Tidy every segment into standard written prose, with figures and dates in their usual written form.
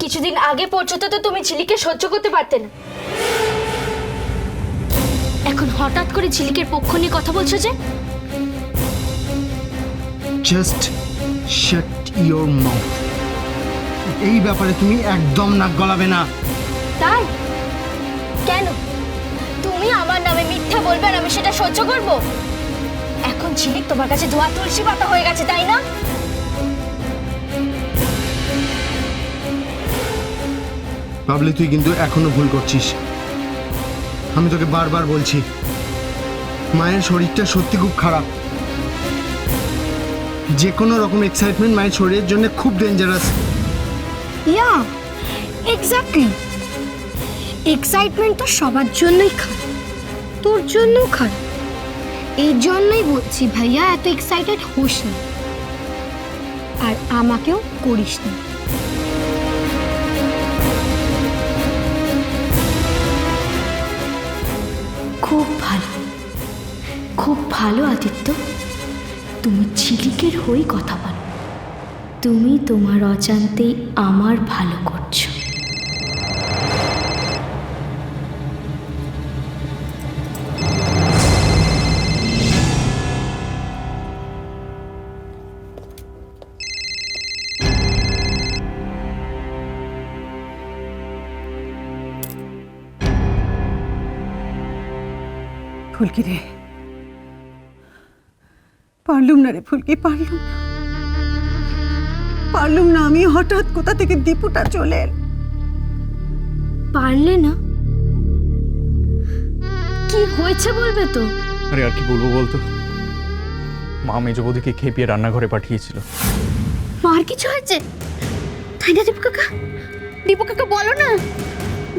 কিছুদিন আগে পর্যন্ত তো তুমি ঝিলিককে সহ্য করতে পারতে না, এখন হঠাৎ করে ঝিলিকের পক্ষ নিয়ে কথা বলছো যে? Just shut your mouth. এই ব্যাপারে তুমি একদম নাক গলাবে না। তাই কেন? তুমি আমার নামে মিথ্যা বলবে আর আমি সেটা সহ্য করব? এখন ঝিলিক তোমার কাছে ধোয়া তুলসী পাতা হয়ে গেছে, তাই না? বাবলি, তুই কিন্তু এখনো ভুল করছিস। আমি তোকে বারবার বলছি, মায়ের শরীরটা সত্যি খুব খারাপ। যে কোনো রকম এক্সাইটমেন্ট মায়ের শরীরের জন্য খুব ডেঞ্জারাস। ইয়া এক্স্যাক্টলি, এক্সাইটমেন্ট তো সবার জন্যই খারাপ, তোর জন্যও খারাপ। এই জন্যই বলছি ভাইয়া, এত এক্সাইটেড হোস না, আর আমাকেও করিস না। খুব ভালো, খুব ভালো আদিত্য, তুমি ঝিলিকের হয়ে কথা বলো। তুমি তোমার অজান্তেই আমার ভালো করছো। ফুলকি রে, পারলুম না রে ফুলকি, পারলুম না। আমি হঠাৎ কোথা থেকে দীপুটা চলে এল। পারলে না? কি হয়েছে বলবে তো? আরে আর কি বলবো বলতো, মা মেজবৌদিকে খেপিয়ে রান্নাঘরে পাঠিয়েছিল। মার কিছু হয়েছে তাই না? দীপু কাকা, দীপু কাকা বলো না,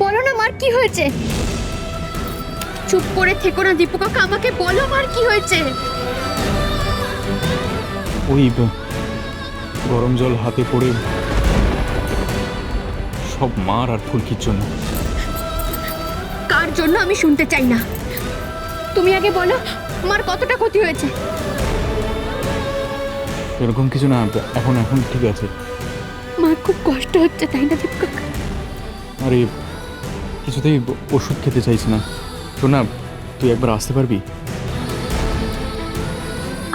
বলো না মার কি হয়েছে। চুপ করে থেকো না দীপু কাকা, আমাকে বলো মার কি হয়েছে। ওই গরম জল হাতে পড়ে, সব মার আর ফুলকির জন্য। কার জন্য আমি শুনতে চাই না, তুমি আগে বলো মার কতটা ক্ষতি হয়েছে। এরকম কিছু না, এখন এখন ঠিক আছে। মার খুব কষ্ট হচ্ছে তাই না দীপু কাকা? আরে কিছুতেই ওষুধ খেতে চাইছে না। শোন না, তুই একবার আসতে পারবি?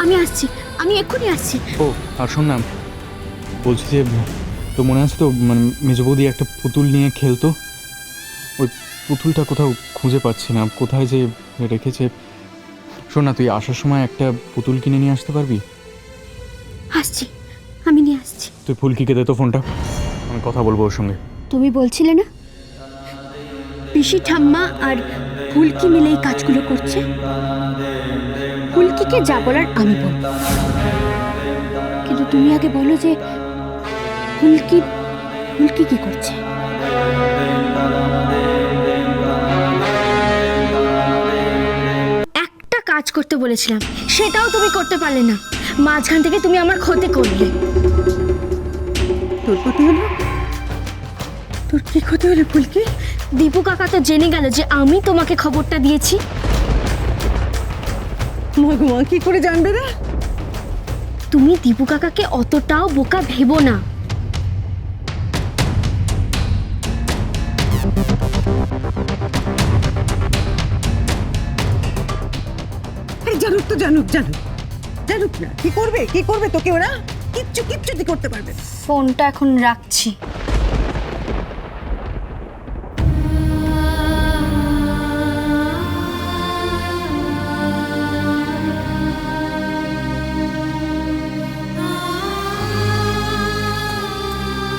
আমি আসছি, আমি এক্ষুনি আসছি। ও আর শোন না, বলছি যে তো মনে আছে তো, মানে মেজবৌদি একটা পুতুল নিয়ে খেলতো, ওই পুতুলটা কোথাও খুঁজে পাচ্ছি না, কোথায় যে রেখেছে। শোন না, তুই আসার সময় একটা পুতুল কিনে নিয়ে আসতে পারবি? আসছি, আমি নিয়ে আসছি। তুই ফুলকিকে দে তো ফোনটা, আমি কথা বলবো ওর সঙ্গে। তুমি বলছিলে না পিসি ঠাম্মা আর ফুলকি মিলে এই কাজগুলো করছে? ফুলকিকে যা বলার আমি বলবো, কিন্তু তুমি আগে বলো যে ফুলকি ফুলকি কি করছে। একটা কাজ করতে বলেছিলাম, সেটাও তুমি করতে পারলে না, মাঝখান থেকে তুমি আমার ক্ষতি করলে। তোর ক্ষতি হলো? তোর কি ক্ষতি হলো ফুলকি? দীপু কাকা তো জেনে গেল যে আমি তোমাকে খবরটা দিয়েছি। মা কি করে জানবে রে? তুমি দীপু কাকাকে অতটাও বোকা ভেবো না। জানুক তো, জানুক না। কি করবে তোকে ওরা? কিচ্ছু করতে পারবে না। ফোনটা এখন রাখছি।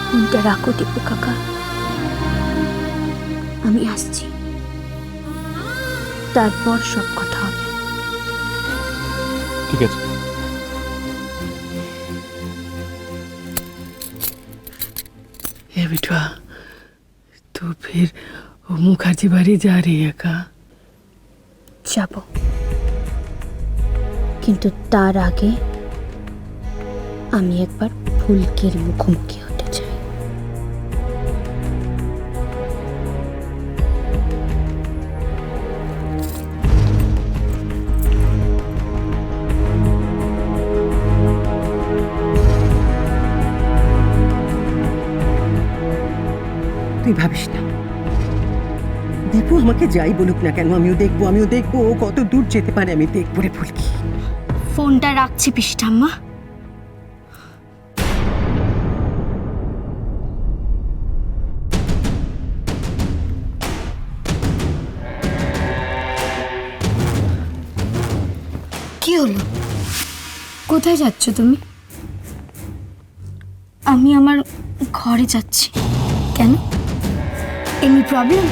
ফোনটা রাখো দীপু কাকা, আমি আসছি, তারপর সব কথা হবে। ঠিক আছে। बेटा तो फिर वो मुखर्जी बाड़ी जा रही है का? যাব, কিন্তু তার আগে আমি একবার ফুলকির মুখোমুখি হতে চাই। তুই ভাবিস না। দীপু আমাকে যাই বলুক না কেন, আমিও দেখবো ও কত দূর যেতে পারে, আমি দেখবো রে ফুলকি। ফোনটা রাখছি পিসি ঠাম্মা। কি হলো? কোথায় যাচ্ছ তুমি? আমি আমার ঘরে যাচ্ছি। কেন? Any problem?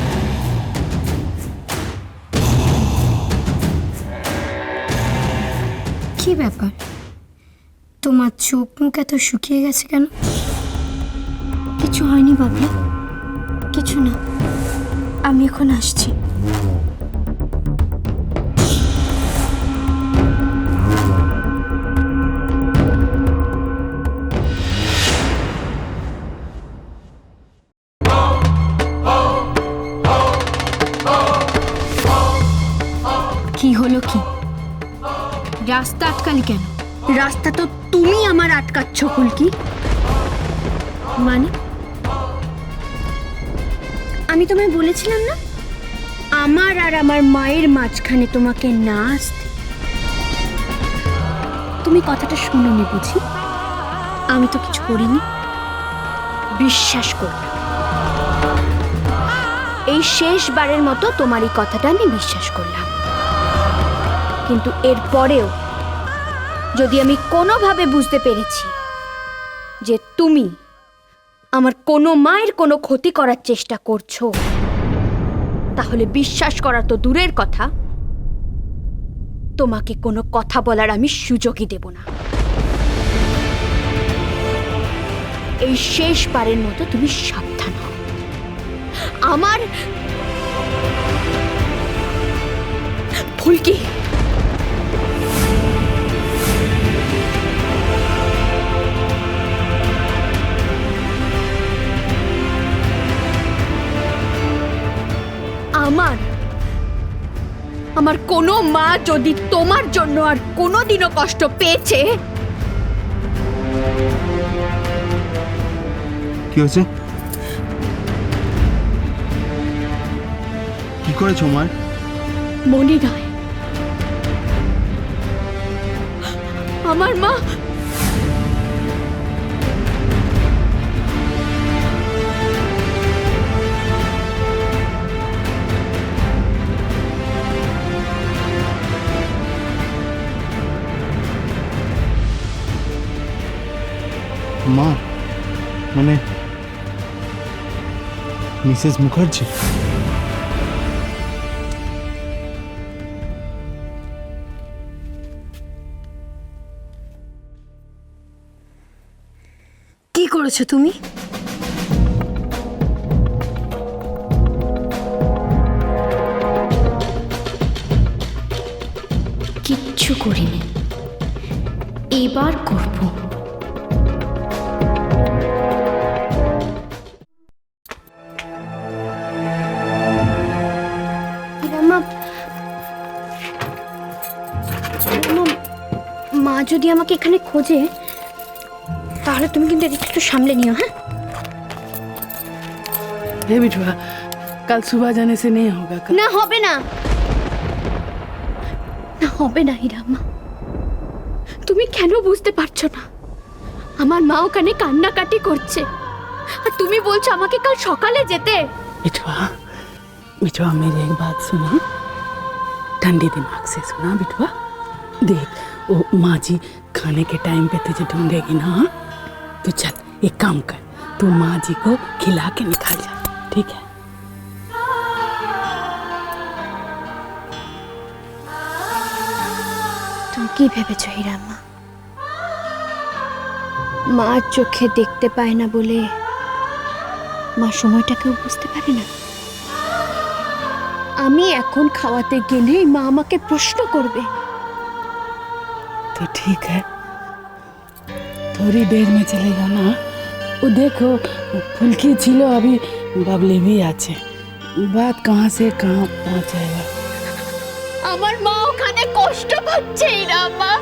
কি ব্যাপার? তোমার চোখ মুখ এত শুকিয়ে গেছে কেন? কিছু হয়নি বাবলা, কিছু না। আমি এখন আসছি। কি হলো কি? রাস্তা আটকালি কেন? রাস্তা তো তুমি আমার আটকাচ্ছ ফুলকি। মানে আমি তোমায় বলেছিলাম না আমার আর আমার মায়ের মাঝখানে তোমাকে না আসতে? তুমি কথাটা শুনোনি বুঝি? আমি তো কিছু করিনি, বিশ্বাস করলাম। এই শেষবারের মতো তোমার এই কথাটা আমি বিশ্বাস করলাম। কিন্তু এরপরেও যদি আমি কোনোভাবে বুঝতে পেরেছি যে তুমি আমার কোনো মায়ের কোনো ক্ষতি করার চেষ্টা করছো, তাহলে বিশ্বাস করা তো দূরের কথা, তোমাকে কোনো কথা বলার আমি সুযোগই দেব না। এই শেষবারের মতো তুমি সাবধান হও। আমার ফুলকি, আমার কোনো মা যদি তোমার জন্য আর কোনোদিনও কষ্ট পেয়েছে, কি হয়েছে? কি করেছো মার? মনে নয় আমার মা মা মানে মিসেস মুখার্জি? কি করেছো তুমি? কিচ্ছু করিনি, এবার করব। মা যদি আমাকে এখানে খোঁজে তাহলে তুমি কিন্তু এদিকে একটু সামলে নিও। হ্যাঁ हे बिटवा, कल सुबह जाने से नहीं होगा। कल না হবে না, না হবে না হিরাম্মা। তুমি কেন বুঝতে পারছো না? আমার মা ওখানে কান্নাকাটি করছে আর তুমি বলছো আমাকে কাল সকালে যেতে। बिटवा, बिटवा मेरी एक बात सुना, ठंडे दिमाग से सुना बिटवा। देख वो माँ जी खाने के टाइम पे तुझे ढूंढेगी ना, हाँ? तो चल एक काम कर, तू माँ जी को खिला के निकाल जा, ठीक है? তুমি কি ভেবেছো হিরাম্মা? মা চোখে দেখতে পায় না বলে মা সময়টাকেও বুঝতে পারে না? আমি এখন খাওয়াতে গেলেই মা আমাকে প্রশ্ন করবে। तो ठीक है, थोड़ी देर में चलेगा ना। वो देखो फुल्की छिलो, अभी बबली भी आछे, बात कहाँ से कहाँ पहुँच जाएगा। আমার মা ওখানে কষ্ট পাচ্ছে হিরাম্মা।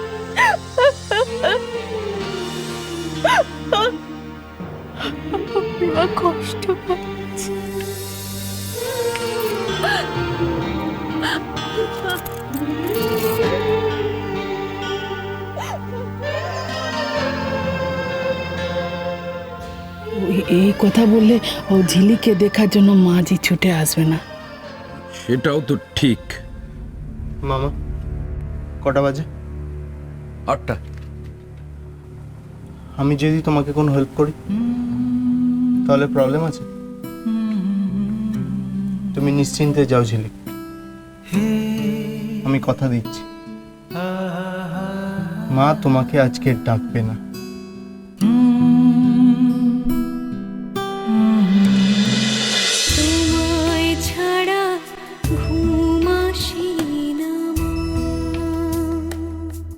মা কষ্ট পাচ্ছে। এই কথা বললে ও ঝিলিকে দেখার জন্য মাঝি ছুটে আসবে না। সেটাও তো ঠিক। মামা কটা বাজে? 8টা। আমি যদি তোমাকে কোনো হেল্প করি তাহলে প্রবলেম আছে? তুমি নিশ্চিন্তে যাও ঝিলি, আমি কথা দিচ্ছি মা তোমাকে আজকে ডাকবে না।